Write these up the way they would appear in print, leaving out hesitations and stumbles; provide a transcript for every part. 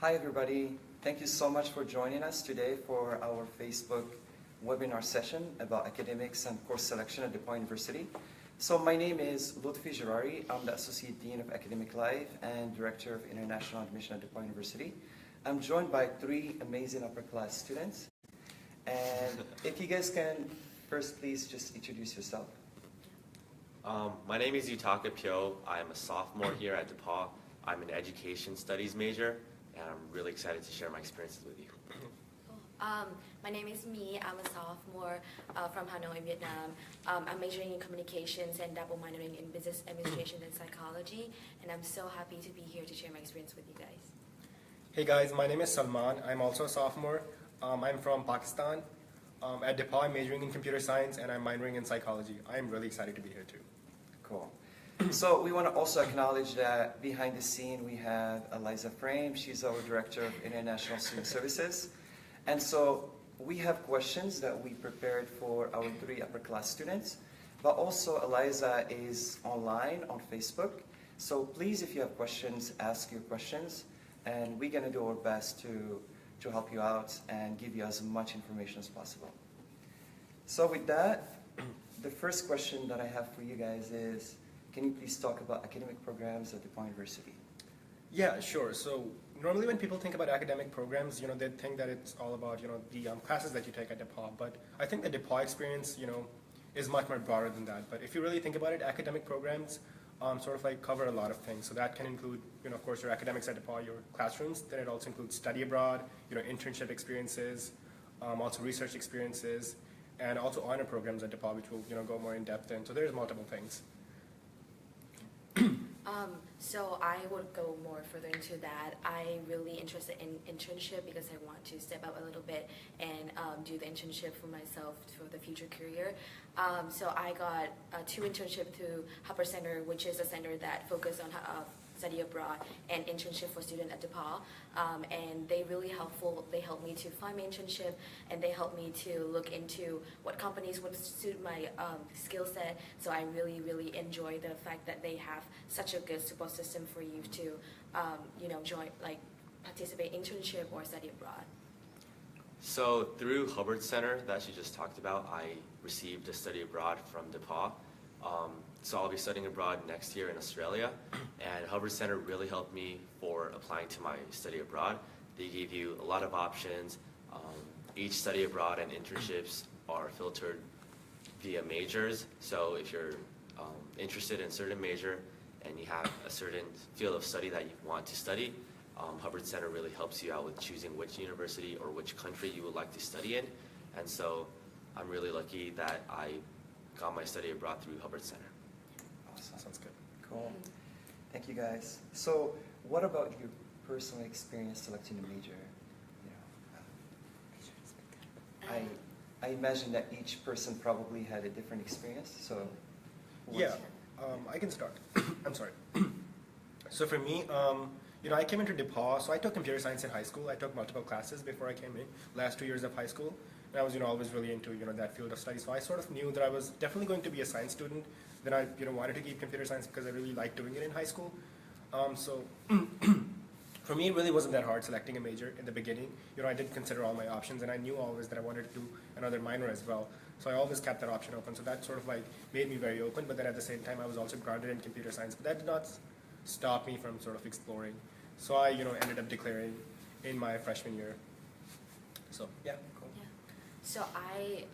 Hi everybody, thank you so much for joining us today for our Facebook webinar session about academics and course selection at DePauw University. So my name is Lutfi Girari. I'm the Associate Dean of Academic Life and Director of International Admission at DePauw University. I'm joined by three amazing upper class students. And if you guys can first please just introduce yourself. My name is Yutaka Pyo. I'm a sophomore here at DePauw. I'm an education studies major, and I'm really excited to share my experiences with you. My name is Mi. I'm a sophomore from Hanoi, Vietnam. I'm majoring in communications and double minoring in business administration and psychology, and I'm so happy to be here to share my experience with you guys. Hey guys, my name is Salman. I'm also a sophomore. I'm from Pakistan. At DePauw, I'm majoring in computer science and I'm minoring in psychology. I'm really excited to be here too. Cool. So we want to also acknowledge that behind the scene we have Eliza Frame. She's our Director of International Student Services. And so we have questions that we prepared for our three upper class students. But also Eliza is online on Facebook. So please, if you have questions, ask your questions. And we're going to do our best to help you out and give you as much information as possible. So with that, the first question that I have for you guys is, can you please talk about academic programs at DePauw University? Yeah, sure. So normally when people think about academic programs, they think that it's all about, the classes that you take at DePauw. But I think the DePauw experience, is much more broader than that. But if you really think about it, academic programs sort of like cover a lot of things. So that can include, of course, your academics at DePauw, your classrooms. Then it also includes study abroad, internship experiences, also research experiences, and also honor programs at DePauw, which will, go more in depth in. So there's multiple things. So I would go more further into that. I'm really interested in internship because I want to step up a little bit and do the internship for myself for the future career. So I got 2 internships through Hopper Center, which is a center that focuses on study abroad and internship for students at DePauw. And they really helpful. They helped me to find my internship, and they helped me to look into what companies would suit my skill set. So I really, really enjoy the fact that they have such a good support system for you to, participate in internship or study abroad. So through Hubbard Center that she just talked about, I received a study abroad from DePauw. So I'll be studying abroad next year in Australia, and Hubbard Center really helped me for applying to my study abroad. They gave you a lot of options. Each study abroad and internships are filtered via majors. So if you're interested in a certain major and you have a certain field of study that you want to study, Hubbard Center really helps you out with choosing which university or which country you would like to study in. And so I'm really lucky that I got my study abroad through Hubbard Center. Awesome. Sounds good. Cool. Thank you guys. So what about your personal experience selecting a major? I imagine that each person probably had a different experience. So Yeah, I can start. I'm sorry. So for me, I came into DePauw, so I took computer science in high school. I took multiple classes before I came in, last 2 years of high school. And I was, always really into, that field of study. So I sort of knew that I was definitely going to be a science student. Then I, wanted to keep computer science because I really liked doing it in high school. So for me, it really wasn't that hard selecting a major in the beginning. I did consider all my options, and I knew always that I wanted to do another minor as well. So I always kept that option open. So that sort of like made me very open. But then at the same time, I was also grounded in computer science. But that did not stop me from sort of exploring. So I, ended up declaring in my freshman year. So yeah, cool. Yeah. So I,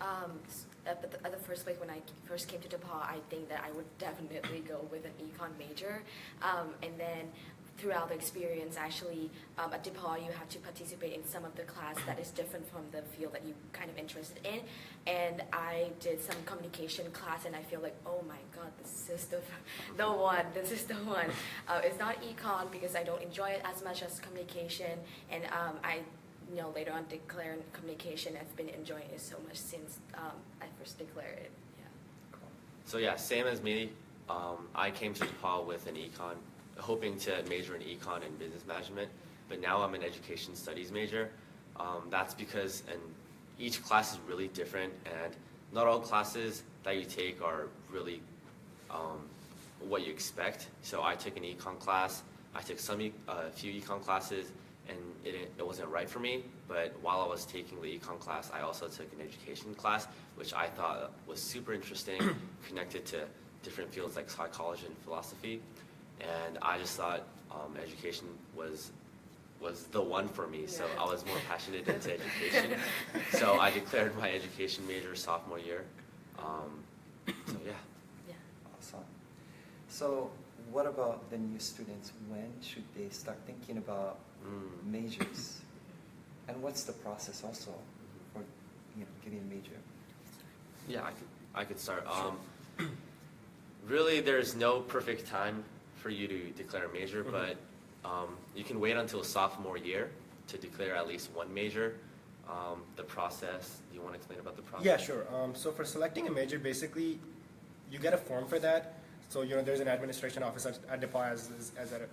at the first week when I first came to DePauw, I think that I would definitely go with an econ major. And then throughout the experience, actually, at DePauw, you have to participate in some of the class that is different from the field that you're kind of interested in. And I did some communication class, and I feel like, oh my God, this is the one. This is the one. It's not econ because I don't enjoy it as much as communication, and I later on declaring communication. I've been enjoying it so much since I first declared it. Yeah. Cool. So yeah, same as me. I came to DePauw with an econ, hoping to major in econ and business management, but now I'm an education studies major. That's because each class is really different, and not all classes that you take are really what you expect. So I took an econ class, I took a few econ classes, and it wasn't right for me. But while I was taking the econ class, I also took an education class, which I thought was super interesting, connected to different fields like psychology and philosophy. And I just thought education was the one for me, so I was more passionate into education. So I declared my education major sophomore year. So yeah. Yeah. Awesome. So what about the new students? When should they start thinking about majors? And what's the process also for getting a major? Yeah, I could start. Really, there's no perfect time for you to declare a major, but you can wait until sophomore year to declare at least one major. The process, do you want to explain about the process? Yeah, sure. So for selecting a major, basically, you get a form for that. So, there's an administration office at DePauw, as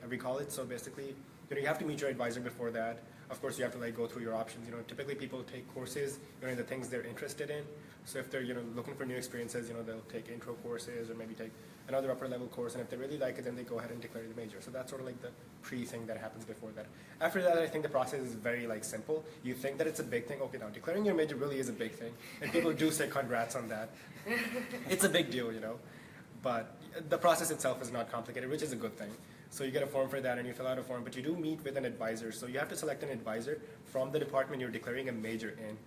we call it. So basically, you have to meet your advisor before that. Of course, you have to go through your options. Typically people take courses, in the things they're interested in. So if they're, looking for new experiences, they'll take intro courses or maybe take another upper level course. And if they really like it, then they go ahead and declare the major. So that's sort of like the pre-thing that happens before that. After that, I think the process is very simple. You think that it's a big thing. Okay, now declaring your major really is a big thing. And people do say congrats on that. It's a big deal, But the process itself is not complicated, which is a good thing. So you get a form for that and you fill out a form, but you do meet with an advisor. So you have to select an advisor from the department you're declaring a major in.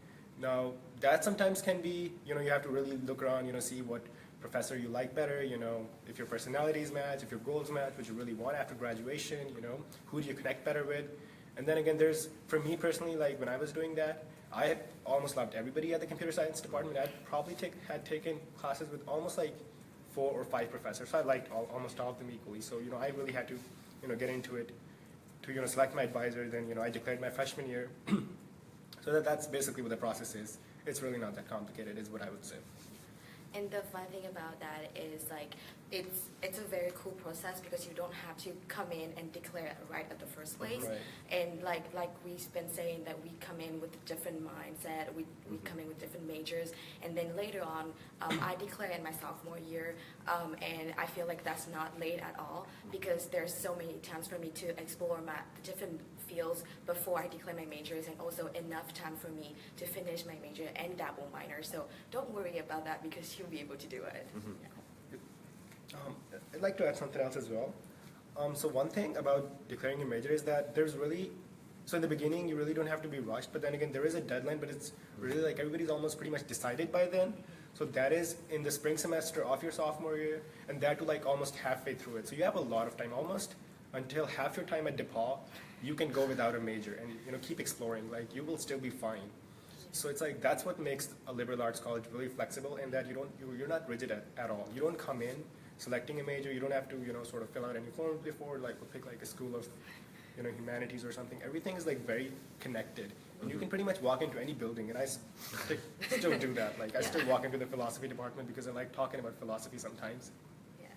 Now, that sometimes can be, you have to really look around, see what professor you like better, if your personalities match, if your goals match, what you really want after graduation, who do you connect better with. And then again, for me personally, when I was doing that, I almost loved everybody at the computer science department. I probably had taken classes with almost 4 or 5 professors. So I liked almost all of them equally. So, I really had to, get into it to, select my advisor. Then, I declared my freshman year. So that's basically what the process is. It's really not that complicated, is what I would say. And the fun thing about that is it's a very cool process because you don't have to come in and declare it right at the first place. Right. And like we've been saying that we come in with a different mindset, we come in with different majors, and then later on, I declare in my sophomore year, and I feel like that's not late at all because there's so many times for me to explore the different fields before I declare my majors, and also enough time for me to finish my major and dabble minor. So don't worry about that because you'll be able to do it. Yeah. I'd like to add something else as well. So one thing about declaring your major is that so in the beginning you really don't have to be rushed, but then again there is a deadline, but it's really everybody's almost pretty much decided by then. So that is in the spring semester of your sophomore year, and that to almost halfway through it. So you have a lot of time, almost until half your time at DePauw, you can go without a major and keep exploring. You will still be fine. So it's that's what makes a liberal arts college really flexible, in that you're not rigid at all. You don't come in selecting a major. You don't have to sort of fill out any forms before. We'll pick a school of humanities or something. Everything is very connected, and you can pretty much walk into any building. And I still do that. I still walk into the philosophy department because I like talking about philosophy sometimes. Yeah.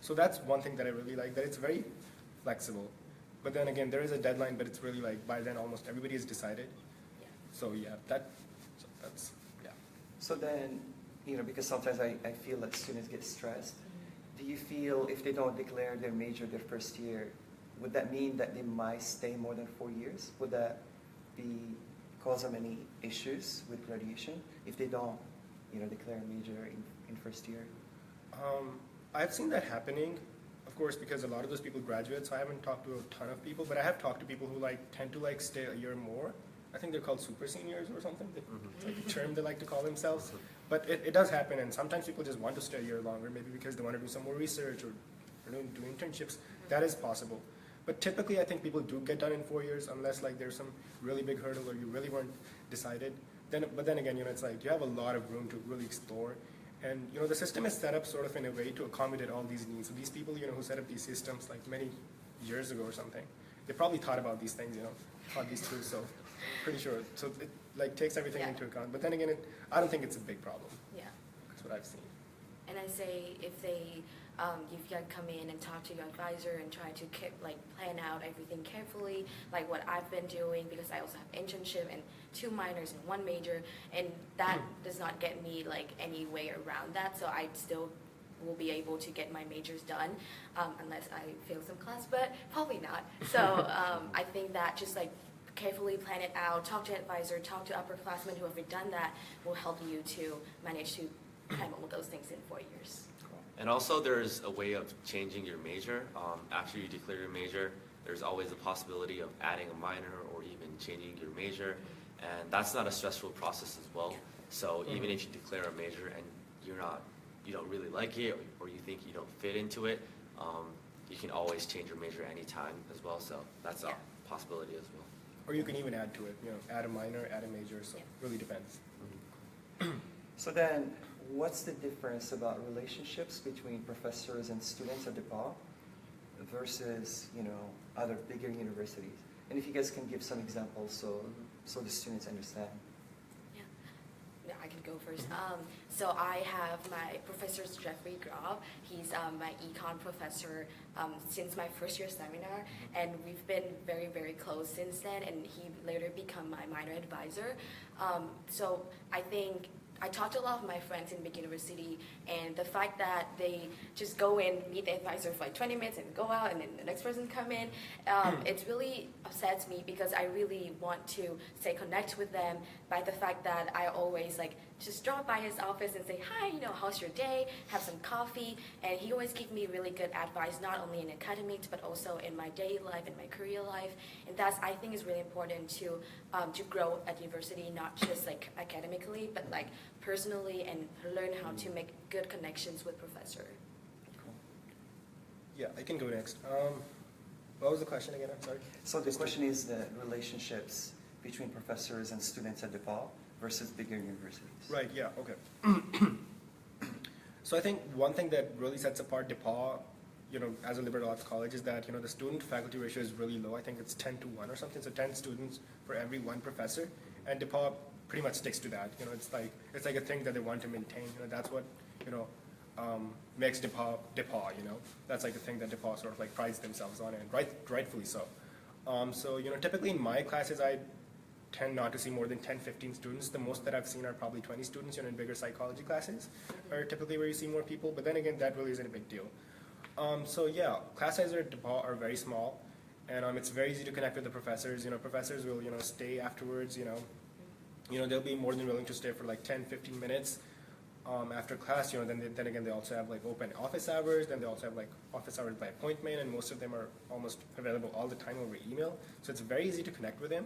So that's one thing that I really like, that it's very flexible. But then again, there is a deadline, but it's really by then almost everybody has decided. Yeah. So yeah, that's, yeah. So then, because sometimes I feel that students get stressed. Do you feel if they don't declare their major their first year, would that mean that they might stay more than 4 years? Would that cause them any issues with graduation if they don't, declare a major in first year? I've seen that happening, of course, because a lot of those people graduate. So I haven't talked to a ton of people, but I have talked to people who tend to stay a year more. I think they're called super seniors or something. It's a term they like to call themselves. But it does happen, and sometimes people just want to stay a year longer, maybe because they want to do some more research or do internships. That is possible. But typically, I think people do get done in 4 years, unless there's some really big hurdle or you really weren't decided. But then again, it's you have a lot of room to really explore. And the system is set up sort of in a way to accommodate all these needs. So these people, who set up these systems many years ago or something, they probably thought about these things, thought these through. So pretty sure. So it takes everything into account. But then again, I don't think it's a big problem. Yeah. That's what I've seen. And I say if you've got to come in and talk to your advisor and try to plan out everything carefully, like what I've been doing, because I also have internship and 2 minors and 1 major, and that does not get me any way around that. So I still will be able to get my majors done, unless I fail some class, but probably not. So I think that just carefully plan it out, talk to advisor, talk to upperclassmen who have done that, will help you to manage to cram all those things in 4 years. And also there's a way of changing your major. After you declare your major, there's always a possibility of adding a minor or even changing your major. And that's not a stressful process as well. So even if you declare a major and you don't really like it, or you think you don't fit into it, you can always change your major anytime as well. So that's a possibility as well. Or you can even add to it, add a minor, add a major, so it really depends. So then, what's the difference about relationships between professors and students at DePauw versus, other bigger universities? And if you guys can give some examples so the students understand. Yeah, I can go first. So I have my professor Jeffrey Grob. He's my econ professor since my first year seminar, and we've been very, very close since then, and he later become my minor advisor. So I think I talked to a lot of my friends in big university, and the fact that they just go in, meet the advisor for like 20 minutes and go out, and then the next person come in, it really upsets me because I really want to stay connected with them by the fact that I always just drop by his office and say, hi, how's your day, have some coffee, and he always gives me really good advice, not only in academics, but also in my daily life, in my career life, and that's, I think, is really important to grow at university, not just academically, but personally, and learn how to make good connections with professor. Cool. Yeah, I can go next. What was the question again? I'm sorry. So the question is the relationships between professors and students at DePauw versus bigger universities. Right, yeah, okay. So I think one thing that really sets apart DePauw, as a liberal arts college, is that, the student-faculty ratio is really low. I think it's 10-to-1 or something, so 10 students for every one professor. And DePauw pretty much sticks to that. It's like a thing that they want to maintain. That's what, makes DePauw, That's like a thing that DePauw sort of prides themselves on, and rightfully so. So, typically in my classes, I tend not to see more than 10, 15 students. The most that I've seen are probably 20 students, in bigger psychology classes are typically where you see more people, but then again, that really isn't a big deal. So yeah, class sizes at DePauw are very small, and it's very easy to connect with the professors. Professors will, stay afterwards, they'll be more than willing to stay for 10, 15 minutes after class. Then again, they also have open office hours, then they also have office hours by appointment, and most of them are almost available all the time over email. So it's very easy to connect with them.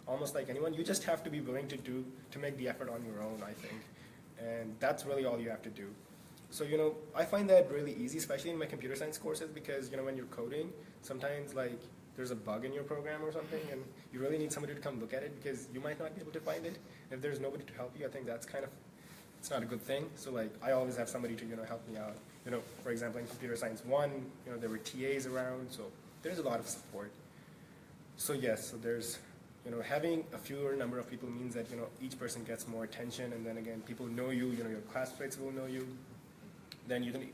Almost like anyone, you just have to be willing to make the effort on your own, I think. And that's really all you have to do. So, I find that really easy, especially in my computer science courses, because, when you're coding, sometimes there's a bug in your program or something, and you really need somebody to come look at it because you might not be able to find it. If there's nobody to help you, I think that's it's not a good thing. So I always have somebody to, help me out. For example, in computer science 1, there were TAs around, so there's a lot of support. So yes, so there's, having a fewer number of people means that, each person gets more attention, and then again, people know you, your classmates will know you. Then you can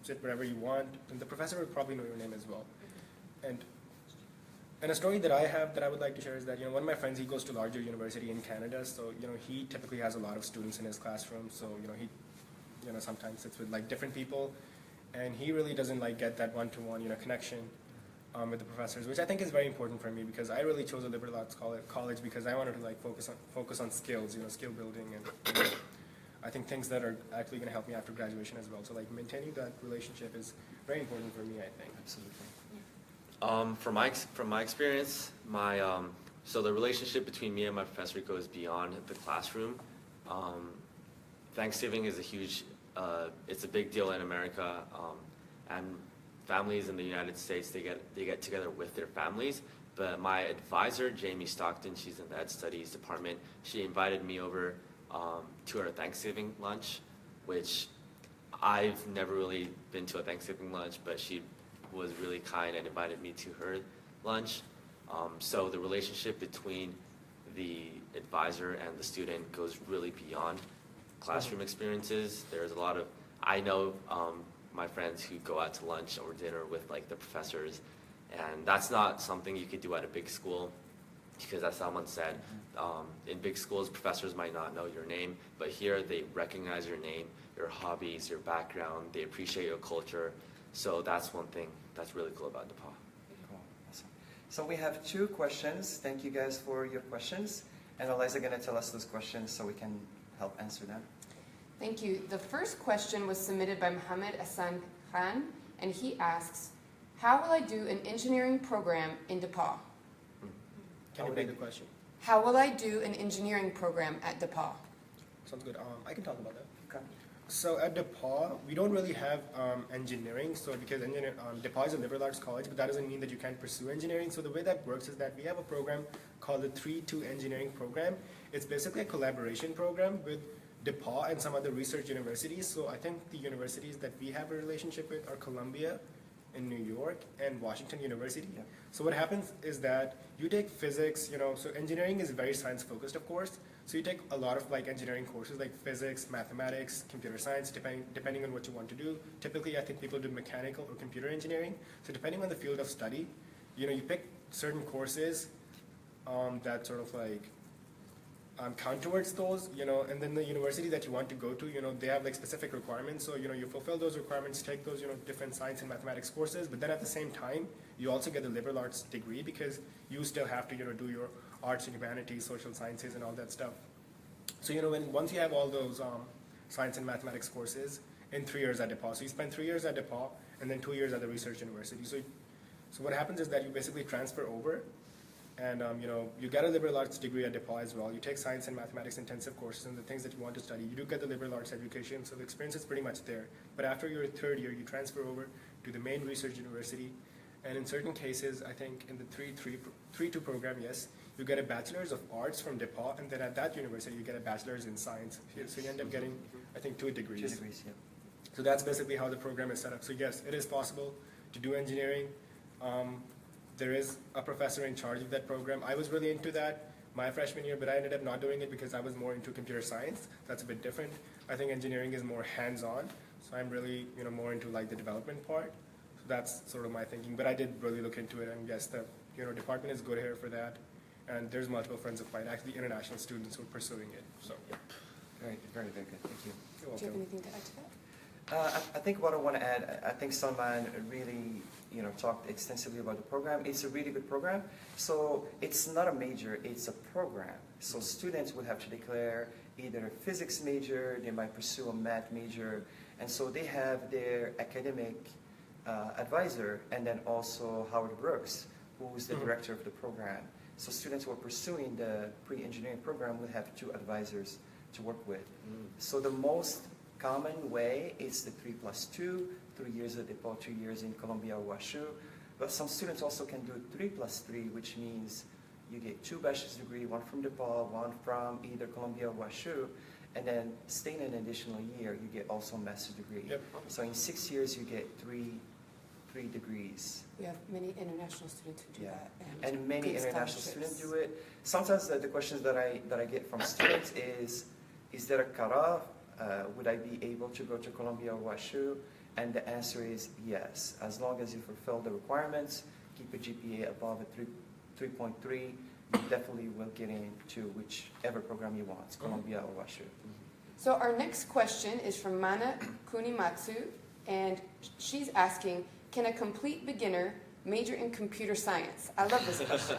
sit wherever you want, and the professor will probably know your name as well. And a story that I have that I would like to share is that, one of my friends, he goes to a larger university in Canada, so, he typically has a lot of students in his classroom, so, he, sometimes sits with different people, and he really doesn't get that one-to-one, connection with the professors, which I think is very important for me, because I really chose a liberal arts college because I wanted to focus on skills, skill building, and I think things that are actually going to help me after graduation as well. So maintaining that relationship is very important for me, I think. Absolutely. From my experience, so the relationship between me and my professor goes beyond the classroom. Thanksgiving is it's a big deal in America, and families in the United States, they get together with their families. But my advisor, Jamie Stockton, she's in the Ed Studies department, she invited me over to her Thanksgiving lunch, which I've never really been to a Thanksgiving lunch, but she was really kind and invited me to her lunch. So the relationship between the advisor and the student goes really beyond classroom experiences. There's a lot of, I know my friends who go out to lunch or dinner with the professors, and that's not something you could do at a big school. Because as someone said, in big schools, professors might not know your name, but here they recognize your name, your hobbies, your background, they appreciate your culture. So that's one thing that's really cool about DePauw. Cool. Awesome. So we have 2 questions. Thank you guys for your questions. And Eliza going to tell us those questions so we can help answer them. Thank you. The first question was submitted by Mohammed Hassan Khan, and he asks, how will I do an engineering program in DePauw? Can you repeat the question? How will I do an engineering program at DePauw? Sounds good. I can talk about that. Okay. So at DePauw, we don't really have engineering. So because DePauw is a liberal arts college, but that doesn't mean that you can't pursue engineering. So the way that works is that we have a program called the 3-2 engineering program. It's basically a collaboration program with DePauw and some other research universities. So I think the universities that we have a relationship with are Columbia in New York and Washington University. Yeah. So what happens is that you take physics, so engineering is very science focused, of course. So you take a lot of like engineering courses like physics, mathematics, computer science, depending on what you want to do. Typically, I think people do mechanical or computer engineering. So depending on the field of study, you pick certain courses that sort of like count towards those, and then the university that you want to go to, they have like specific requirements. So, you fulfill those requirements, take those, different science and mathematics courses, but then at the same time, you also get the liberal arts degree because you still have to, do your arts and humanities, social sciences, and all that stuff. So, once you have all those science and mathematics courses in 3 years at DePauw, so you spend 3 years at DePauw and then 2 years at the research university. So what happens is that you basically transfer over. And you get a liberal arts degree at DePauw as well. You take science and mathematics intensive courses and the things that you want to study. You do get the liberal arts education, so the experience is pretty much there. But after your 3rd year, you transfer over to the main research university. And in certain cases, I think in the 3-2 program, yes, you get a bachelor's of arts from DePauw, and then at that university, you get a bachelor's in science. So you end up getting, I think, 2 degrees. 2 degrees, yeah. So that's basically how the program is set up. So yes, it is possible to do engineering. There is a professor in charge of that program. I was really into that my freshman year, but I ended up not doing it because I was more into computer science. That's a bit different. I think engineering is more hands-on, so I'm really more into like the development part. So that's sort of my thinking. But I did really look into it, and yes, the department is good here for that. And there's multiple friends of mine, actually international students who are pursuing it. So Very, very, very good. Thank you. you're Do you have welcome. anything to add to that? I think what I want to add, I think Salman really, talked extensively about the program. It's a really good program. So it's not a major, it's a program. So students would have to declare either a physics major, they might pursue a math major, and so they have their academic advisor, and then also Howard Brooks, who's the director of the program. So students who are pursuing the pre-engineering program would have 2 advisors to work with. So the most common way is the 3+2, 3 years at DePauw, 2 years in Columbia or WashU. But some students also can do 3+3, which means you get 2 bachelor's degree, 1 from DePauw, 1 from either Columbia or WashU, and then staying an additional year, you get also a master's degree. Yep. So in 6 years, you get three degrees. We have many international students who do Yeah, that. and many good international scholarships. students do it. Sometimes the questions that I get from students is there a cutoff? Would I be able to go to Columbia or WashU? And the answer is yes. As long as you fulfill the requirements, keep a GPA above a 3.3, you definitely will get into whichever program you want, Columbia or WashU. So our next question is from Mana Kunimatsu, and she's asking, can a complete beginner major in computer science? I love this question.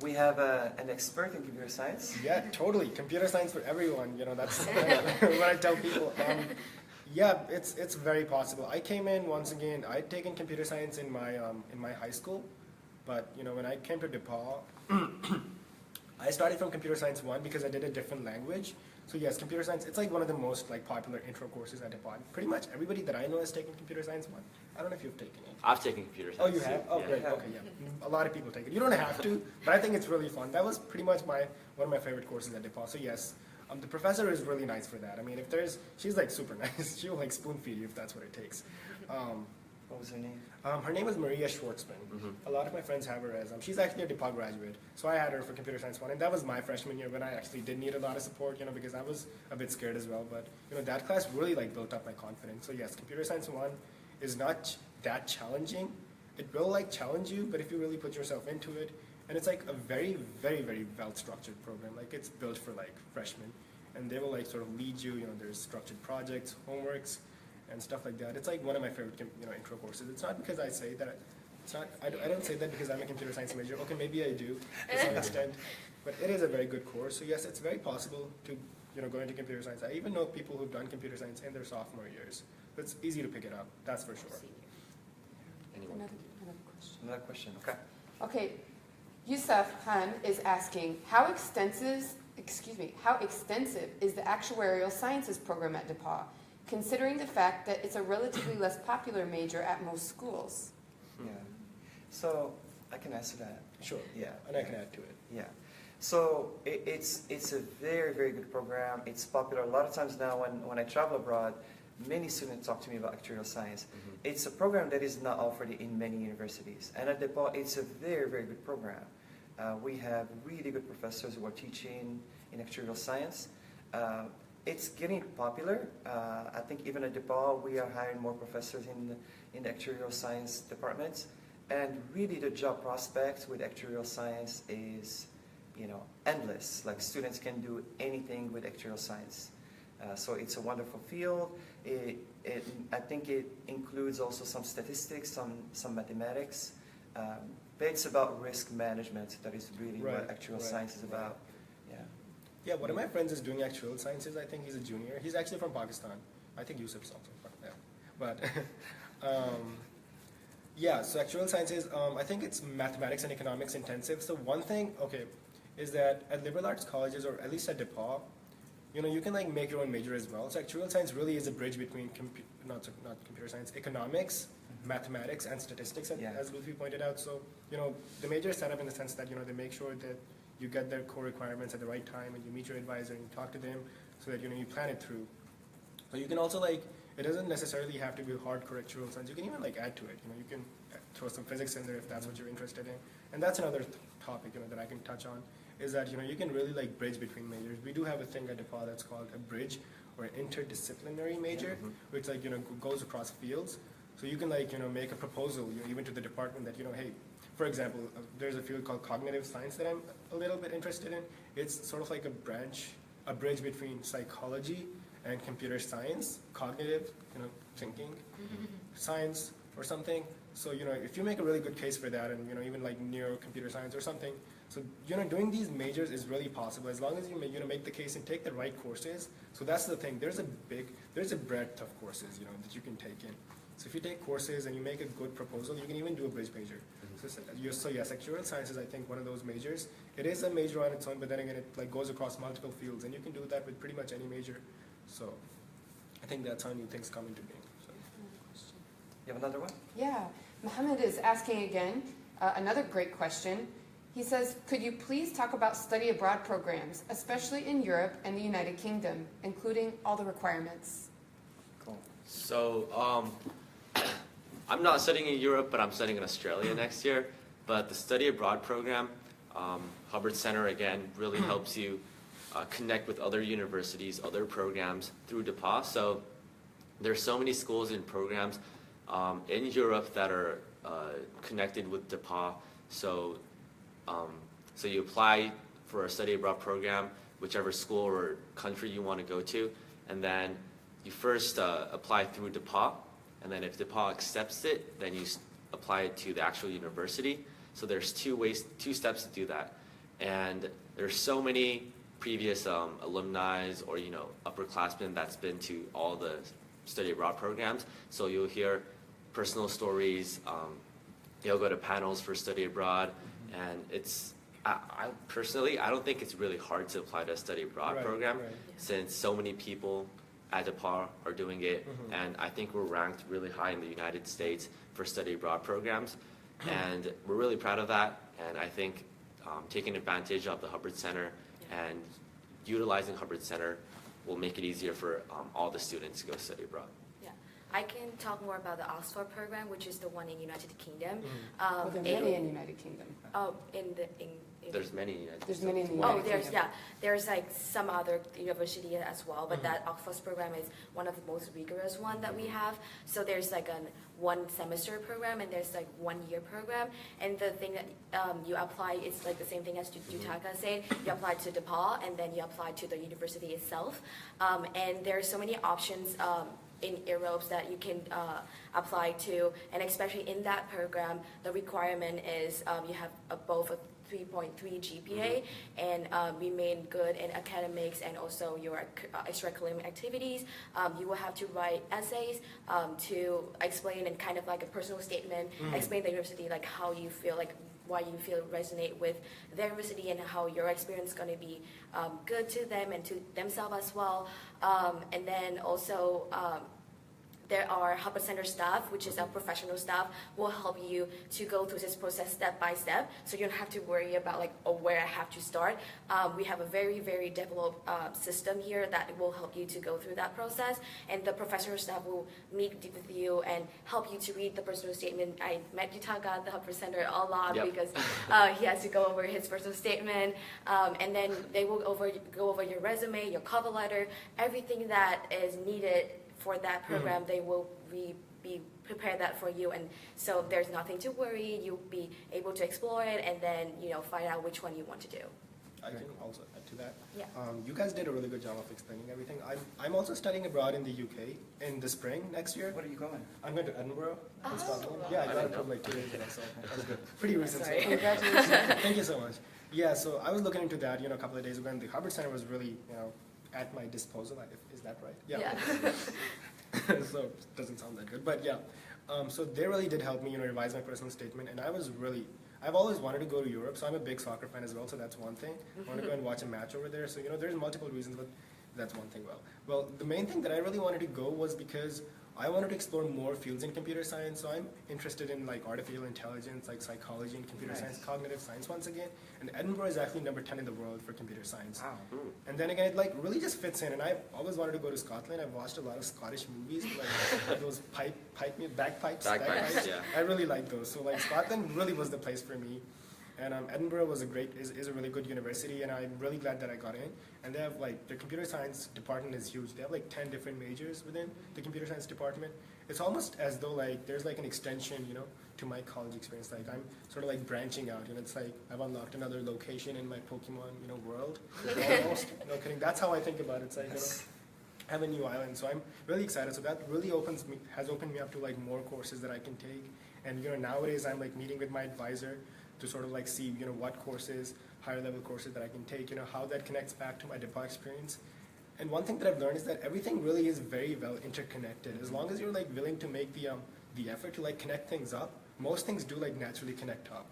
We have an expert in computer science. Yeah, totally. Computer science for everyone. That's what I tell people. Yeah, it's very possible. I came in once again. I'd taken computer science in my high school, but when I came to DePauw, I started from computer science 1 because I did a different language. So yes, computer science, it's like one of the most popular intro courses at DePauw. Pretty much everybody that I know has taken computer science 1. I don't know if you've taken it. I've taken computer Oh, science. you have? Oh, Yeah. great. Okay, yeah. A lot of people take it. You don't have to, but I think it's really fun. That was pretty much one of my favorite courses at DePauw. So yes, the professor is really nice for that. I mean, she's like super nice. She'll like spoon feed you if that's what it takes. What was her name? Her name is Maria Schwartzman. A lot of my friends have her as, she's actually a DePauw graduate. So I had her for computer science 1, and that was my freshman year when I actually did need a lot of support, because I was a bit scared as well. But, that class really built up my confidence. So yes, computer science 1 is not that challenging. It will challenge you, but if you really put yourself into it, and it's a very, very, very well-structured program. It's built for freshmen, and they will sort of lead you, there's structured projects, homeworks, and stuff like that. It's one of my favorite intro courses. It's not because I say that It's not. I don't say that because I'm a computer science major. Okay, maybe I do to some extent, but it is a very good course. So yes, it's very possible to go into computer science. I even know people who've done computer science in their sophomore years. It's easy to pick it up. That's for sure. Anyone? Another question. Another question, okay. Okay, Yusuf Khan is asking, how extensive is the actuarial sciences program at DePauw, considering the fact that it's a relatively less popular major at most schools? Yeah. So I can answer that. Sure. Yeah. And I can add to it. Yeah. So it's a very, very good program. It's popular. A lot of times now when I travel abroad, many students talk to me about actuarial science. It's a program that is not offered in many universities. And at DePauw, it's a very, very good program. We have really good professors who are teaching in actuarial science. It's getting popular. I think even at DePauw, we are hiring more professors in the actuarial science departments. And really the job prospects with actuarial science is, endless. Like students can do anything with actuarial science. So it's a wonderful field. I think it includes also some statistics, some mathematics. But it's about risk management. That is really what actuarial science is about. Yeah. Yeah, one of my friends is doing actuarial sciences. I think he's a junior. He's actually from Pakistan. I think Yusuf's also from there. But yeah, so actuarial sciences, I think it's mathematics and economics intensive. So one thing, is that at liberal arts colleges, or at least at DePauw, you can like make your own major as well. So actuarial science really is a bridge between not computer science, economics, mathematics, and statistics, as Luffy pointed out. So the major is set up in the sense that they make sure that you get their core requirements at the right time, and you meet your advisor and you talk to them, so that you plan it through. So you can also it doesn't necessarily have to be hardcore actuarial science. You can even add to it. You can throw some physics in there if that's what you're interested in. And that's another topic that I can touch on. Is that you can really bridge between majors. We do have a thing at DePauw that's called a bridge or an interdisciplinary major, which goes across fields. So you can make a proposal even to the department that hey, for example, there's a field called cognitive science that I'm a little bit interested in. It's sort of like a bridge between psychology and computer science, cognitive, thinking, science or something. So if you make a really good case for that, and even neuro computer science or something. So doing these majors is really possible as long as you make the case and take the right courses. So that's the thing. There's a breadth of courses that you can take in. So if you take courses and you make a good proposal, you can even do a bridge major. So yes, actuarial science is I think one of those majors. It is a major on its own, but then again it goes across multiple fields, and you can do that with pretty much any major. So I think that's how new things come into being. So. You have another one? Yeah, Mohammed is asking again, another great question. He says, could you please talk about study abroad programs, especially in Europe and the United Kingdom, including all the requirements? Cool. So I'm not studying in Europe, but I'm studying in Australia next year. But the study abroad program, Hubbard Center, again, really helps you connect with other universities, other programs through DePauw. So there's so many schools and programs in Europe that are connected with DePauw. So you apply for a study abroad program, whichever school or country you want to go to, and then you first apply through DePauw, and then if DePauw accepts it, then you apply it to the actual university. So there's two steps to do that, and there's so many previous alumni or upperclassmen that's been to all the study abroad programs. So you'll hear personal stories. You'll go to panels for study abroad. And I personally, I don't think it's really hard to apply to a study abroad program since so many people at DePauw are doing it. And I think we're ranked really high in the United States for study abroad programs. And we're really proud of that. And I think taking advantage of the Hubbard Center and utilizing Hubbard Center will make it easier for all the students to go study abroad. I can talk more about the Oxford program, which is the one in United Kingdom. Well, there are many in United Kingdom. Oh, There's many in United There's States. many in the United Kingdom. There's some other university as well, but that Oxford program is one of the most rigorous one that we have. So there's a 1 semester program, and there's 1 year program. And the thing that you apply, it's the same thing as Jutaka said. You apply to DePauw, and then you apply to the university itself. And there are so many options in Europe that you can apply to, and especially in that program, the requirement is you have both a 3.3 GPA and remain good in academics and also your extracurricular activities. You will have to write essays to explain and kind of like a personal statement, explain the university, like how you feel, like why you feel resonate with their university and how your experience is going to be good to them and to themselves as well. And then also there are Hubbard Center staff, which is our professional staff, will help you to go through this process step by step, so you don't have to worry about like, oh, where I have to start. We have a very, very developed system here that will help you to go through that process, and the professional staff will meet with you and help you to read the personal statement. I met Yutaga at the Hubbard Center a lot because he has to go over his personal statement, and then they will go over your resume, your cover letter, everything that is needed for that program. They will be prepare that for you, and so there's nothing to worry. You'll be able to explore it and then find out which one you want to do. I can also add to that. Yeah. You guys did a really good job of explaining everything. I'm also studying abroad in the UK in the spring next year. Where are you going? I'm going to Edinburgh in Scotland. wow. Yeah, I got it like 2 days ago, so that was good. Pretty recent. Sorry. So. Congratulations. Thank you so much. Yeah, so I was looking into that, a couple of days ago, and the Hubbard Center was really, at my disposal. Is that right? Yeah. So it doesn't sound that good, but yeah. So they really did help me, revise my personal statement, and I've always wanted to go to Europe, so I'm a big soccer fan as well, so that's one thing. I want to go and watch a match over there, so there's multiple reasons, but that's one thing. Well, the main thing that I really wanted to go was because I wanted to explore more fields in computer science, so I'm interested in like artificial intelligence, like psychology and computer science, cognitive science once again, and Edinburgh is actually number 10 in the world for computer science. Wow. And then again, it like really just fits in, and I've always wanted to go to Scotland. I've watched a lot of Scottish movies, like those bagpipes. Yeah. I really like those, so like Scotland really was the place for me. And Edinburgh was is a really good university, and I'm really glad that I got in. And they have like, their computer science department is huge. They have like 10 different majors within the computer science department. It's almost as though like there's like an extension, to my college experience. Like I'm sort of like branching out, it's like I've unlocked another location in my Pokemon, world. Almost, no kidding. That's how I think about it. It's like, I have a new island, so I'm really excited. So that really has opened me up to like more courses that I can take. And nowadays I'm like meeting with my advisor to sort of like see, what courses, higher level courses that I can take, how that connects back to my DePauw experience. And one thing that I've learned is that everything really is very well interconnected. As long as you're like willing to make the effort to like connect things up, most things do like naturally connect up.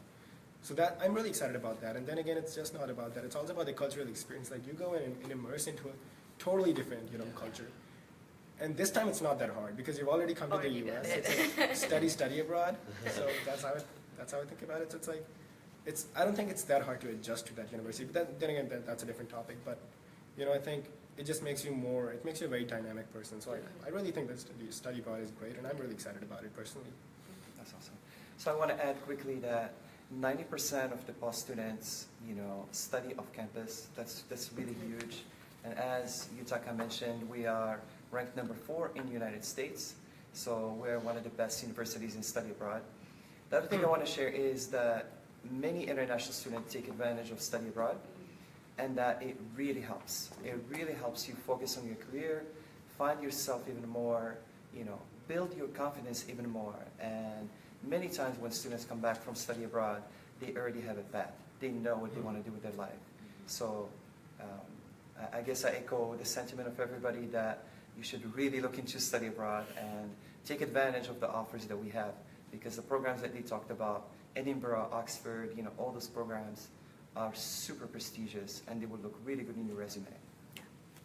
So that I'm really excited about that. And then again, it's just not about that. It's also about the cultural experience. Like you go in and immerse into a totally different, culture. And this time it's not that hard because you've already come to the US. It's like study abroad. So that's how I think about it. So it's like, I don't think it's that hard to adjust to that university. But then again, that's a different topic. But I think it just makes you a very dynamic person. So I really think that study abroad is great, and I'm really excited about it personally. That's awesome. So I want to add quickly that 90% of the DePauw students, study off campus. That's really huge. And as Yutaka mentioned, we are ranked number 4 in the United States. So we're one of the best universities in study abroad. The other thing I want to share is that many international students take advantage of study abroad, and that it really helps. It really helps you focus on your career, find yourself even more, build your confidence even more. And many times when students come back from study abroad, they already have it back. They know what they want to do with their life. So I guess I echo the sentiment of everybody that you should really look into study abroad and take advantage of the offers that we have, because the programs that they talked about, Edinburgh, Oxford, all those programs are super prestigious, and they will look really good in your resume.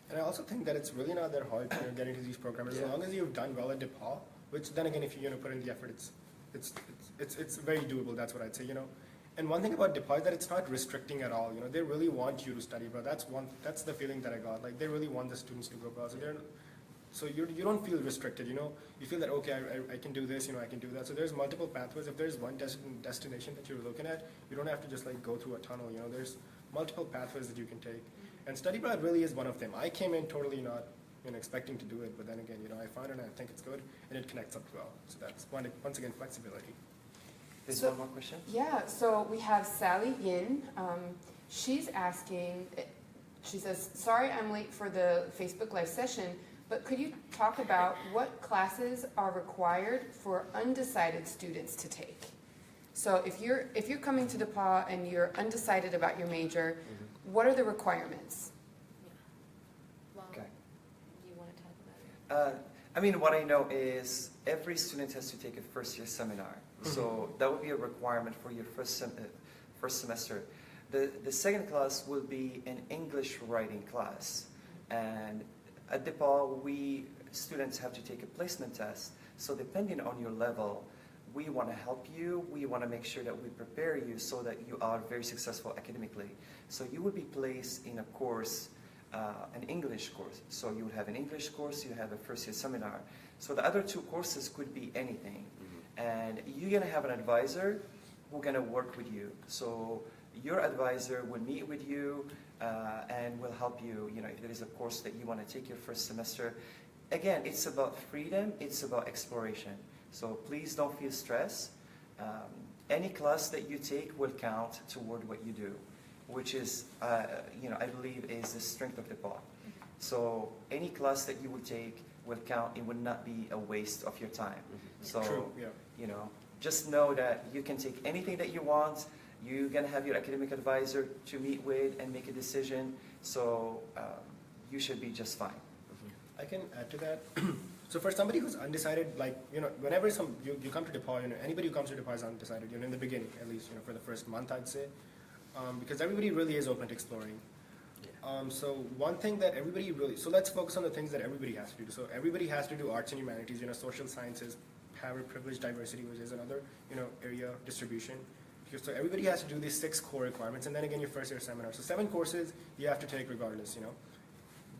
And I also think that it's really not that hard to get into these programs, as long as you've done well at DePauw, which then again, if you put in the effort, it's very doable. That's what I'd say. And one thing about DePauw is that it's not restricting at all. They really want you to study abroad. That's the feeling that I got. Like they really want the students to go abroad. So you don't feel restricted. You feel that okay, I can do this. I can do that. So there's multiple pathways. If there's one destination that you're looking at, you don't have to just like go through a tunnel. There's multiple pathways that you can take. And study abroad really is one of them. I came in totally not expecting to do it, but then again, I found it and I think it's good, and it connects up well. So that's once again flexibility. There's one more question? Yeah, so we have Sally Yin. She's asking, she says, sorry I'm late for the Facebook Live session, but could you talk about what classes are required for undecided students to take? So if you're coming to DePauw and you're undecided about your major, what are the requirements? Well, Okay. you want to talk about it? I mean, what I know is every student has to take a first-year seminar. So that would be a requirement for your first semester. The second class will be an English writing class. And at DePauw, students have to take a placement test. So depending on your level, we want to help you. We want to make sure that we prepare you so that you are very successful academically. So you will be placed in a course, an English course. So you would have an English course, you have a first-year seminar. So the other two courses could be anything. And you're going to have an advisor who's going to work with you. So your advisor will meet with you and will help you, if there is a course that you want to take your first semester. Again, it's about freedom, it's about exploration. So please don't feel stressed. Any class that you take will count toward what you do, which is, I believe is the strength of DePauw. So any class that you will take will count. It will not be a waste of your time. So, True, yeah. Just know that you can take anything that you want. You're going to have your academic advisor to meet with and make a decision. So you should be just fine. I can add to that. So for somebody who's undecided, whenever you come to DePauw, anybody who comes to DePauw is undecided, in the beginning, at least, for the first month, I'd say, because everybody really is open to exploring. So one thing that everybody so let's focus on the things that everybody has to do. So everybody has to do arts and humanities, social sciences, power, privilege, diversity, which is another, area distribution. So everybody has to do these 6 core requirements, and then again your first year seminar. So 7 courses you have to take regardless,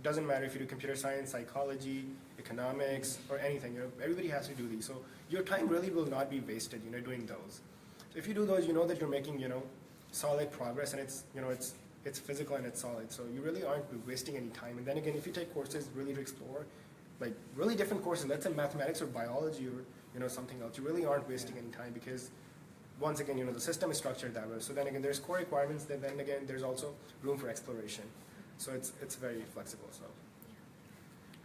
Doesn't matter if you do computer science, psychology, economics, or anything, everybody has to do these. So your time really will not be wasted, doing those. So if you do those, you know that you're making, solid progress, and it's physical and it's solid. So you really aren't wasting any time. And then again, if you take courses really to explore, like really different courses, let's say mathematics or biology or, something else, you really aren't wasting any time because once again, the system is structured that way. So then again, there's core requirements, then again, there's also room for exploration. So it's very flexible. So.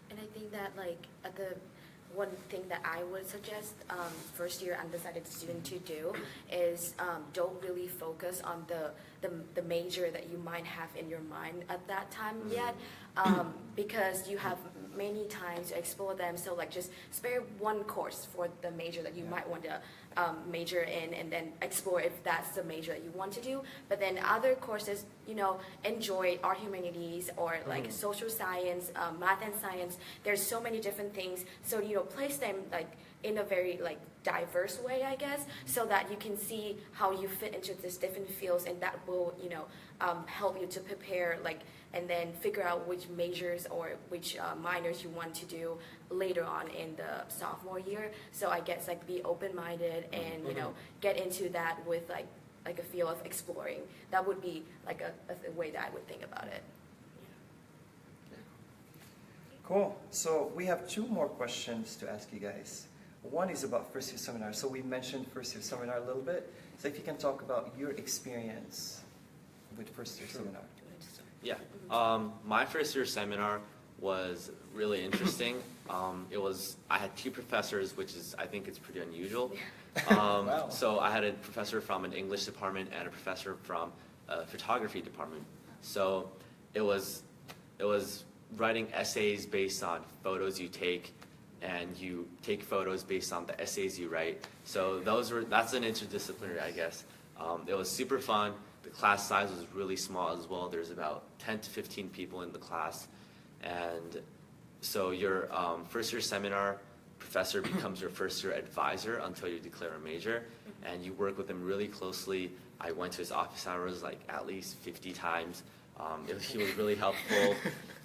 And I think that the one thing that I would suggest first year undecided student to do is don't really focus on the major that you might have in your mind at that time yet, because you have many times to explore them. So just spare one course for the major that you might want to major in, and then explore if that's the major that you want to do. But then other courses, enjoy art humanities or social science, math and science. There's so many different things. So place them in a very diverse way, I guess, so that you can see how you fit into these different fields, and that will help you to prepare and then figure out which majors or which minors you want to do later on in the sophomore year. So I guess be open-minded and get into that with a feel of exploring. That would be a way that I would think about it. Cool. So we have 2 more questions to ask you guys. One is about first year seminar. So we mentioned first year seminar a little bit. So if you can talk about your experience with first year seminar. Yeah, my first year seminar was really interesting. I had 2 professors, which is, I think it's pretty unusual. Wow. So I had a professor from an English department and a professor from a photography department. So it was writing essays based on photos you take, and you take photos based on the essays you write. So that's an interdisciplinary, I guess. It was super fun. The class size was really small as well. There's about 10 to 15 people in the class. And so your first year seminar professor becomes your first year advisor until you declare a major. And you work with him really closely. I went to his office hours at least 50 times. He was really helpful.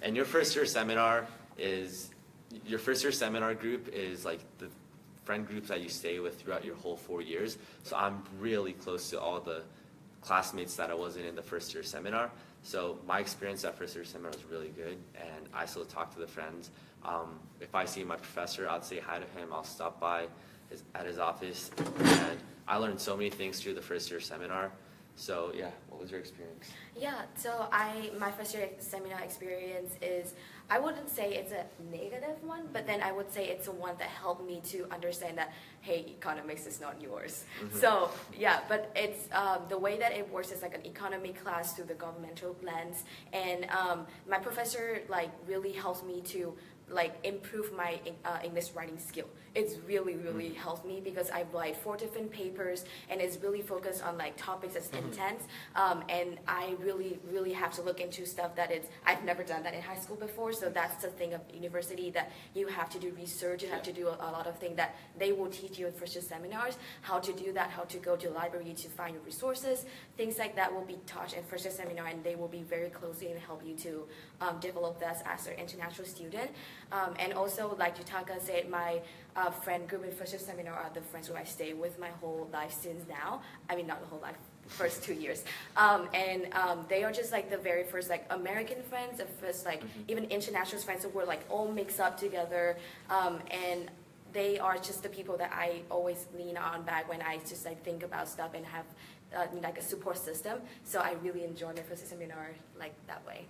And your first year seminar group is the friend groups that you stay with throughout your whole 4 years. So I'm really close to all the classmates that I wasn't in the first year seminar. So my experience at first year seminar was really good, and I still talk to the friends. If I see my professor, I'd say hi to him. I'll stop by at his office, and I learned so many things through the first year seminar. So yeah, what was your experience? Yeah, so my first year seminar experience is, I wouldn't say it's a negative one, but then I would say it's a one that helped me to understand that, hey, economics is not yours. So yeah, but it's the way that it works is like an economy class through the governmental lens, and my professor like really helps me to like improve my English writing skill. It's really helped me because I write 4 different papers and it's really focused on like topics that's intense, and I really have to look into stuff that I've never done that in high school before. So that's the thing of university, that you have to do research, you have to do a lot of things that they will teach you in first year seminars, how to do that, how to go to the library to find your resources, things like that will be taught in first year seminar, and they will be very closely and help you to develop that as an international student. And also, like Yutaka said, my friend group in first year seminar are the friends who I stay with my whole life since now. I mean, not the whole life, first 2 years. And they are just like the very first like American friends, the first like even international friends, so we're like all mixed up together. And they are just the people that I always lean on back when I just like think about stuff and have like a support system. So I really enjoy my first year seminar like that way.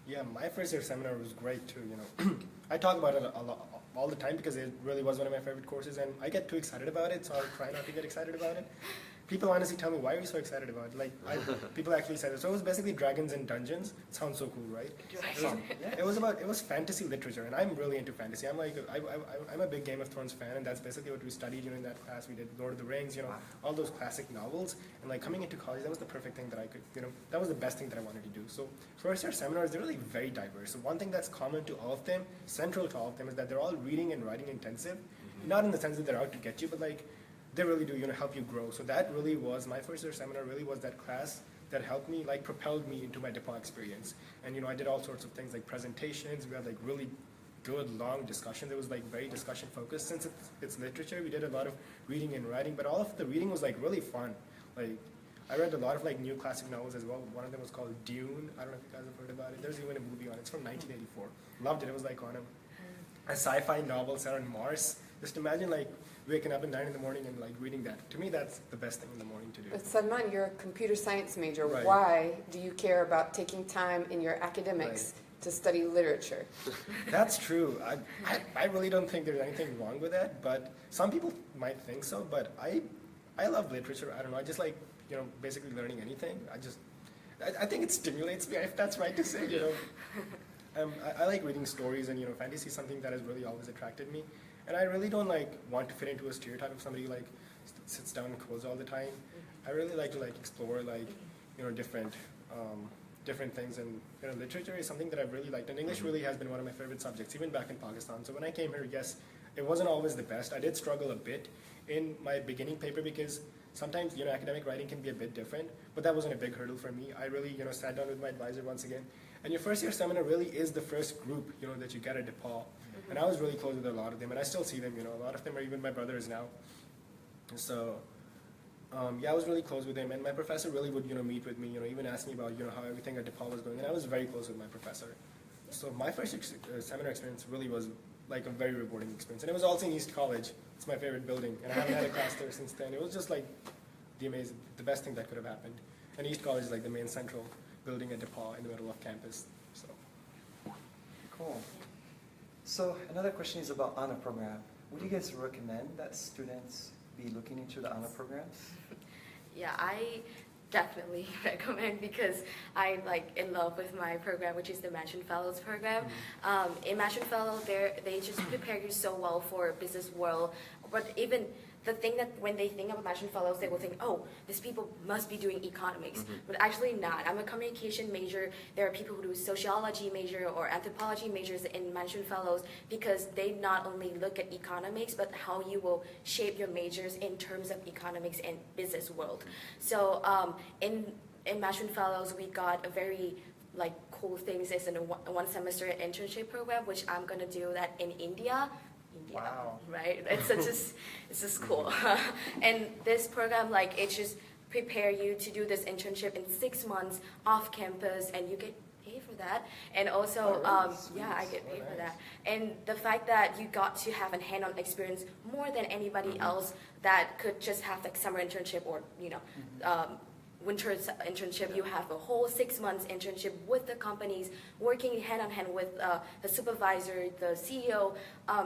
Yeah, my first year seminar was great too, you know. I talk about it a lot, all the time because it really was one of my favorite courses, and I get too excited about it, so I'll try not to get excited about it. People honestly tell me, why are you so excited about it? Like, people actually say that. So it was basically Dragons and Dungeons. It sounds so cool, right? It was fantasy literature, and I'm really into fantasy. I'm like, I'm a big Game of Thrones fan, and that's basically what we studied during that class. We did Lord of the Rings, you know, all those classic novels. And like coming into college, that was the perfect thing that I could, you know, that was the best thing that I wanted to do. So first year seminars, they're really very diverse. So one thing that's common to all of them, central to all of them, is that they're all reading and writing intensive. Not in the sense that they're out to get you, but like, they really do, you know, help you grow. So that really was, my first year seminar really was that class that helped me, like propelled me into my DePauw experience. And, you know, I did all sorts of things like presentations. We had like really good, long discussions. It was like very discussion focused. Since it's literature, we did a lot of reading and writing, but all of the reading was like really fun. Like, I read a lot of like new classic novels as well. One of them was called Dune. I don't know if you guys have heard about it. There's even a movie on it. It's from 1984. Loved it. It was like on a sci-fi novel set on Mars. Just imagine like waking up at 9 in the morning and like reading that. To me, that's the best thing in the morning to do. But Salman, you're a computer science major. Right. Why do you care about taking time in your academics to study literature? That's true. I really don't think there's anything wrong with that, but some people might think so. But I love literature. I don't know. I just like, you know, basically learning anything. I think it stimulates me, if that's right to say, you know. I like reading stories, and, you know, fantasy is something that has really always attracted me. And I really don't like want to fit into a stereotype of somebody who like sits down and codes all the time. I really like to like explore like, you know, different things, and, you know, literature is something that I've really liked, and English really has been one of my favorite subjects, even back in Pakistan. So when I came here, yes, it wasn't always the best. I did struggle a bit in my beginning paper because sometimes, you know, academic writing can be a bit different, but that wasn't a big hurdle for me. I really, you know, sat down with my advisor once again, and your first year seminar really is the first group, you know, that you get at DePauw. And I was really close with a lot of them, and I still see them, you know, a lot of them are even my brothers now. So, yeah, I was really close with them, and my professor really would, you know, meet with me, you know, even ask me about, you know, how everything at DePauw was going, and I was very close with my professor. So my first seminar experience really was like a very rewarding experience, and it was also in East College. It's my favorite building, and I haven't had a class there since then. It was just like the best thing that could have happened. And East College is like the main central building at DePauw in the middle of campus. So. Cool. So another question is about honor program. Would you guys recommend that students be looking into the honor programs? Yeah, I definitely recommend, because I like in love with my program, which is the Mansion Fellows program. In Mansion Fellow, they just prepare you so well for business world, but even the thing that when they think of Mansion Fellows, they will think, oh, these people must be doing economics. But actually not. I'm a communication major. There are people who do sociology major or anthropology majors in Mansion Fellows, because they not only look at economics, but how you will shape your majors in terms of economics and business world. So in Mansion Fellows, we got a very like cool things. It's a one semester internship program, which I'm gonna do that in India. Wow. Right? It's just cool. And this program, like, it just prepare you to do this internship in 6 months off campus, and you get paid for that. And also, yeah, I get paid for that. And the fact that you got to have a hand-on experience more than anybody else that could just have like summer internship or, you know, winter internship, you have a whole 6 months internship with the companies, working hand in hand with the supervisor, the CEO.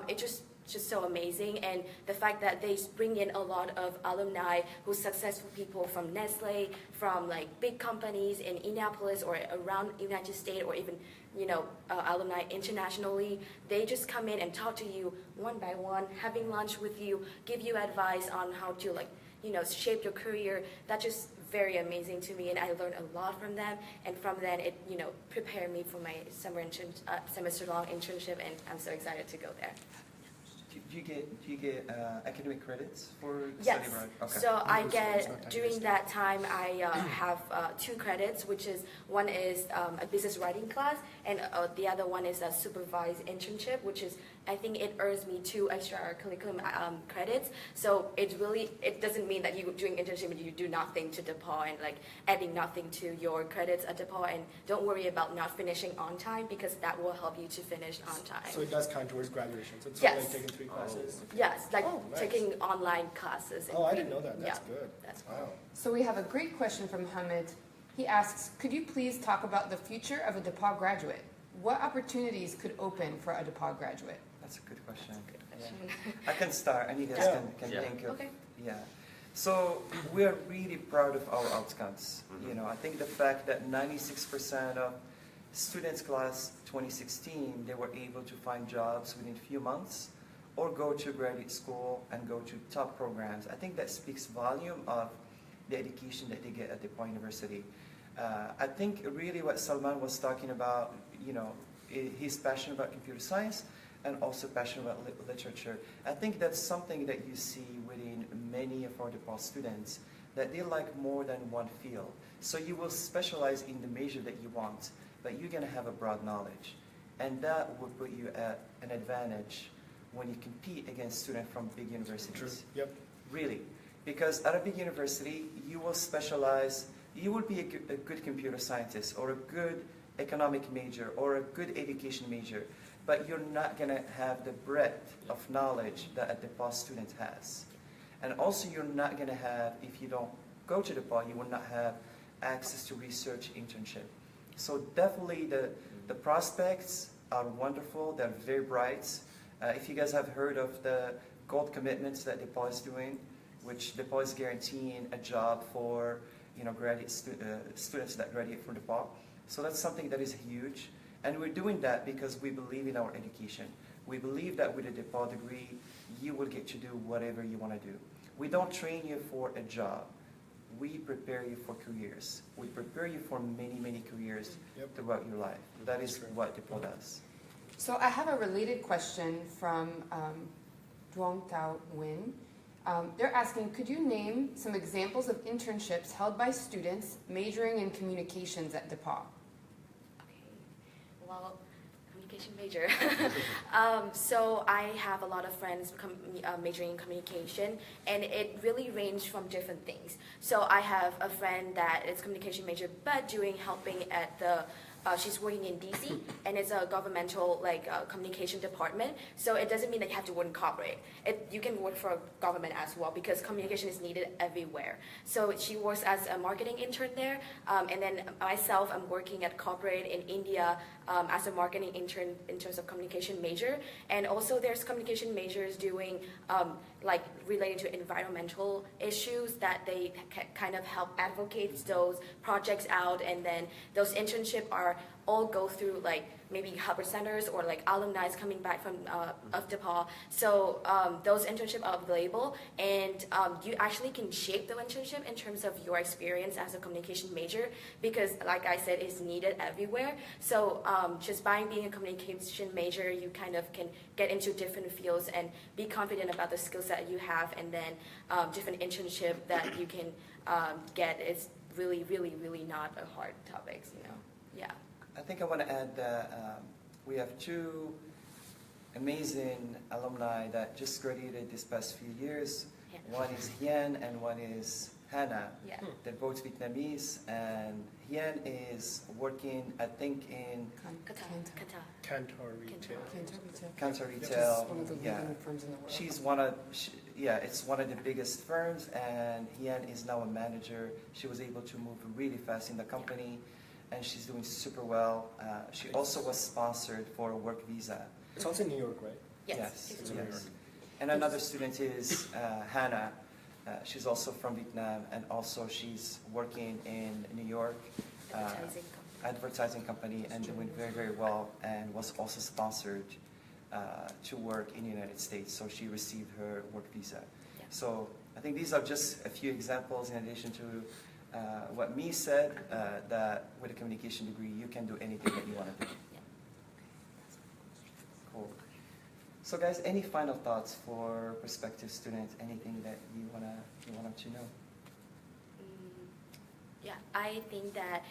It just so amazing, and the fact that they bring in a lot of alumni who's successful people from Nestle, from like big companies in Indianapolis or around United States, or even alumni internationally. They just come in and talk to you one by one, having lunch with you, give you advice on how to shape your career. That's just very amazing to me, and I learned a lot from them. And from then, it prepared me for my semester-long internship, and I'm so excited to go there. Do you get academic credits for Yes. study abroad? Okay. So I get, during that time, I have 2 credits, which is, one is a business writing class, and the other one is a supervised internship, which is, I think it earns me 2 extra curriculum credits. So it doesn't mean that you doing internship and you do nothing to DePauw and like adding nothing to your credits at DePauw, and don't worry about not finishing on time, because that will help you to finish on time. So it does count towards graduation. So it's Yes. sort of like taking 3 classes. Yes, like Oh, nice. taking online classes. Oh, I didn't know that. That's Yeah, good. that's cool. Wow. So we have a great question from Mohammed. He asks, could you please talk about the future of a DePauw graduate? What opportunities could open for a DePauw graduate? That's a good question. Good Yeah. question. I can start, and you guys Yeah. can Yeah. think of. Okay. Yeah. So we are really proud of our outcomes. I think the fact that 96% of students class 2016, they were able to find jobs within a few months, or go to graduate school and go to top programs. I think that speaks volume of the education that they get at DePauw University. I think really what Salman was talking about, he's passionate about computer science and also passionate about literature. I think that's something that you see within many of our DePauw students, that they like more than one field. So you will specialize in the major that you want, but you're going to have a broad knowledge. And that will put you at an advantage when you compete against students from big universities. True. Yep. Really. Because at a big university, you will specialize, you will be a good computer scientist, or a good economic major, or a good education major, but you're not going to have the breadth of knowledge that a DePauw student has. And also you're not going to have, if you don't go to DePauw, you will not have access to research internship. So definitely the prospects are wonderful, they're very bright. If you guys have heard of the gold commitments that DePauw is doing, which DePauw is guaranteeing a job for graduate students that graduate from DePauw. So that's something that is huge. And we're doing that because we believe in our education. We believe that with a DePauw degree, you will get to do whatever you want to do. We don't train you for a job. We prepare you for careers. We prepare you for many, many careers throughout your life. That is what DePauw does. So I have a related question from Duong Tao Win. They're asking, could you name some examples of internships held by students majoring in communications at DePauw? Okay, well, communication major. So I have a lot of friends majoring in communication, and it really ranged from different things. So I have a friend that is communication major, but helping at the she's working in DC, and it's a governmental communication department. So it doesn't mean that you have to work in corporate. You can work for a government as well, because communication is needed everywhere. So she works as a marketing intern there, and then myself, I'm working at corporate in India as a marketing intern in terms of communication major. And also there's communication majors doing related to environmental issues that they kind of help advocate those projects out, and then those internships all go through maybe Hubbard Centers or alumni coming back from of DePauw. So those internships are available, and you actually can shape the internship in terms of your experience as a communication major, because like I said, it's needed everywhere. So just by being a communication major, you kind of can get into different fields and be confident about the skills that you have, and then different internship that you can get is really, really, really not a hard topic, Yeah. I think I want to add that we have 2 amazing alumni that just graduated this past few years. Yeah. One is Hien and one is Hannah. Yeah. They're both Vietnamese, and Hien is working, I think, in Qatar. Kantar Retail. Cancer Which is Retail. one of the Yeah. leading firms in the world. It's one of the biggest firms, and Hien is now a manager. She was able to move really fast in the company, and she's doing super well. She also was sponsored for a work visa. It's also in New York, right? Yes. It's in New York. And another student is Hannah. She's also from Vietnam, and also she's working in New York. Advertising company. Advertising company, and doing very, very well, and was also sponsored to work in the United States. So she received her work visa. Yeah. So I think these are just a few examples in addition to what Me said, that with a communication degree, you can do anything that you want to do. Yeah. Cool. So guys, any final thoughts for prospective students? Anything that you want them to know? Yeah, I think that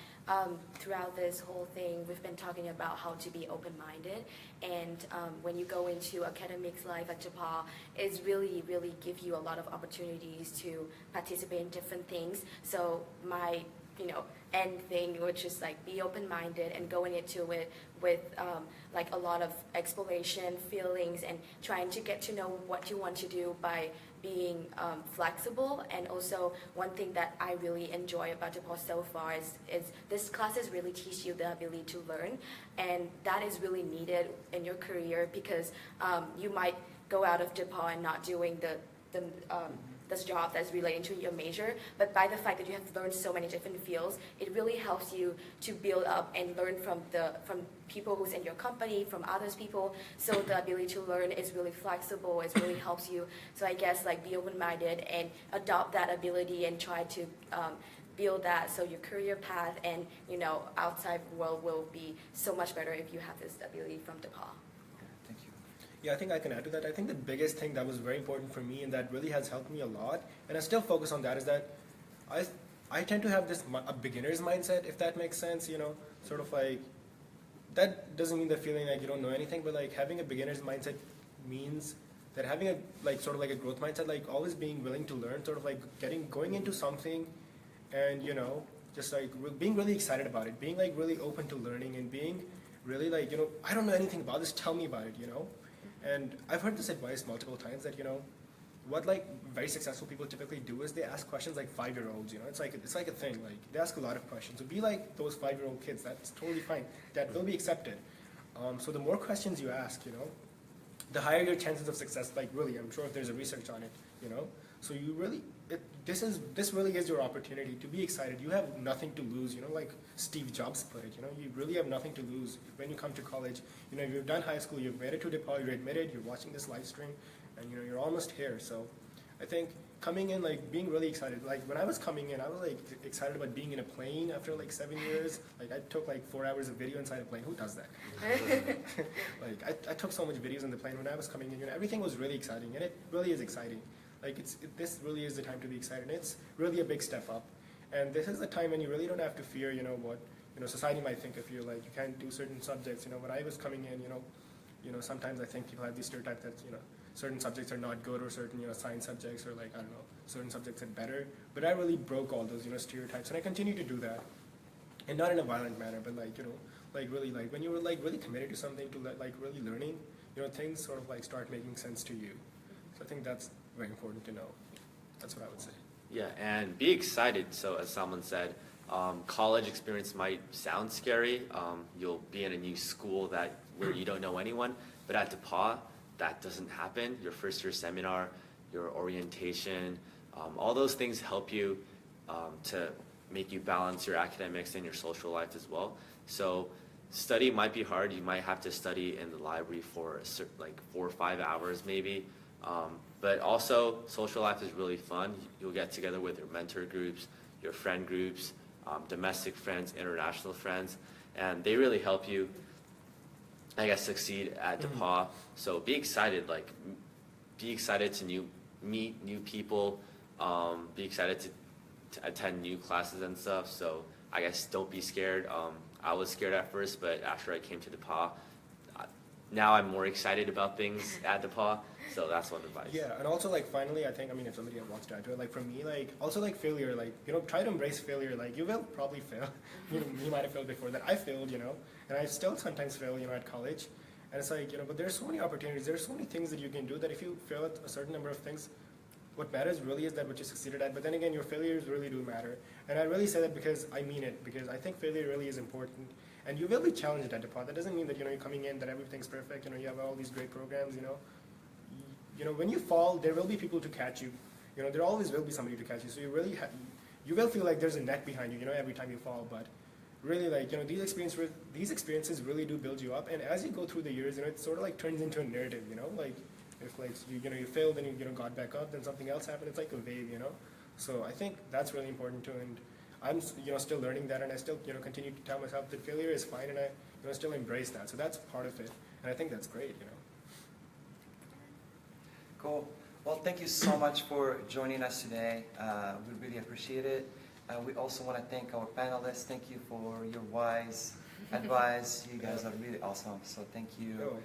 throughout this whole thing, we've been talking about how to be open-minded, and when you go into academics life at DePauw, it's really give you a lot of opportunities to participate in different things. So my end thing, which is like be open-minded and going into it with like a lot of exploration, feelings, and trying to get to know what you want to do by being flexible. And also one thing that I really enjoy about DePauw so far is this classes really teach you the ability to learn, and that is really needed in your career, because you might go out of DePauw and not doing this job that's relating to your major, but by the fact that you have learned so many different fields, it really helps you to build up and learn from people who's in your company, from others people. So the ability to learn is really flexible. It really helps you. So I guess like be open-minded and adopt that ability and try to build that, so your career path and outside world will be so much better if you have this ability from DePauw. Thank you. Yeah, I think I can add to that. I think the biggest thing that was very important for me and that really has helped me a lot, and I still focus on that, is that I tend to have a beginner's mindset, if that makes sense, sort of like, that doesn't mean the feeling like you don't know anything, but like having a beginner's mindset means that having a sort of like a growth mindset, like always being willing to learn, sort of like going into something and just like being really excited about it, being like really open to learning, and being really like, I don't know anything about this, tell me about it, And I've heard this advice multiple times that, what like very successful people typically do is they ask questions like 5-year-olds, it's like a thing, like they ask a lot of questions. So be like those 5-year-old kids, that's totally fine, that will be accepted. So the more questions you ask, the higher your chances of success, like really, I'm sure if there's a research on it, So you really, this really is your opportunity to be excited. You have nothing to lose, like Steve Jobs put it, you really have nothing to lose when you come to college. You've done high school, you've made it to DePauw, you're admitted, you're watching this live stream, and you're almost here. So I think coming in, like being really excited, like when I was coming in, I was like excited about being in a plane after like 7 years. Like I took like 4 hours of video inside a plane. Who does that? Like I took so much videos in the plane when I was coming in, everything was really exciting, and it really is exciting. Like this really is the time to be excited. It's really a big step up, and this is the time when you really don't have to fear, what society might think of you. Like you can't do certain subjects. When I was coming in, sometimes I think people have these stereotypes that certain subjects are not good, or certain science subjects, or like I don't know, certain subjects are better. But I really broke all those stereotypes, and I continue to do that, and not in a violent manner, but like like really like when you were like really committed to something, to like really learning, things sort of like start making sense to you. So I think that's very important to know. That's what I would say. Yeah, and be excited. So as someone said, college experience might sound scary. You'll be in a new school where you don't know anyone, but at DePauw, that doesn't happen. Your first year seminar, your orientation, all those things help you to make you balance your academics and your social life as well. So study might be hard. You might have to study in the library for like 4 or 5 hours maybe. But also, social life is really fun. You'll get together with your mentor groups, your friend groups, domestic friends, international friends, and they really help you, I guess, succeed at DePauw. So be excited, be excited to meet new people, be excited to attend new classes and stuff. So I guess don't be scared. I was scared at first, but after I came to DePauw, now I'm more excited about things at DePauw. So that's one advice. Yeah, and also like finally, I think, I mean, if somebody wants to add to it, like for me, like also like failure, like, you know, try to embrace failure. Like you will probably fail. You might have failed before that. I failed, you know, and I still sometimes fail, you know, at college. And it's like, you know, but there's so many opportunities. There's so many things that you can do that if you fail at a certain number of things, what matters really is that what you succeeded at. But then again, your failures really do matter. And I really say that because I mean it, because I think failure really is important. And you will be challenged at DePauw. That doesn't mean that, you know, you're coming in, that everything's perfect, you know, you have all these great programs, you know. You know, when you fall, there will be people to catch you. You know, there always will be somebody to catch you. So you really you will feel like there's a net behind you, you know, every time you fall. But really, like, you know, these experiences really do build you up. And as you go through the years, you know, it sort of like turns into a narrative, you know, like if like you know you failed and you know got back up, then something else happened. It's like a wave, you know. So I think that's really important too. And I'm, you know, still learning that, and I still, you know, continue to tell myself that failure is fine, and I, you know, still embrace that. So that's part of it, and I think that's great, you know. Cool. Well, thank you so much for joining us today. We really appreciate it. We also want to thank our panelists. Thank you for your wise advice. You guys are really awesome. So thank you. Oh,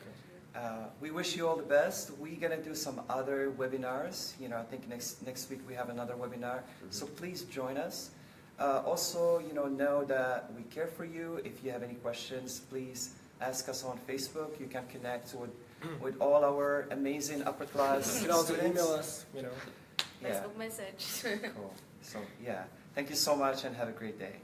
okay. We wish you all the best. We're going to do some other webinars. You know, I think next week we have another webinar. So please join us. Also, you know that we care for you. If you have any questions, please ask us on Facebook. You can connect with all our amazing upper class You can also students. email us, you know. Yeah. Facebook message. Cool. So yeah, thank you so much and have a great day.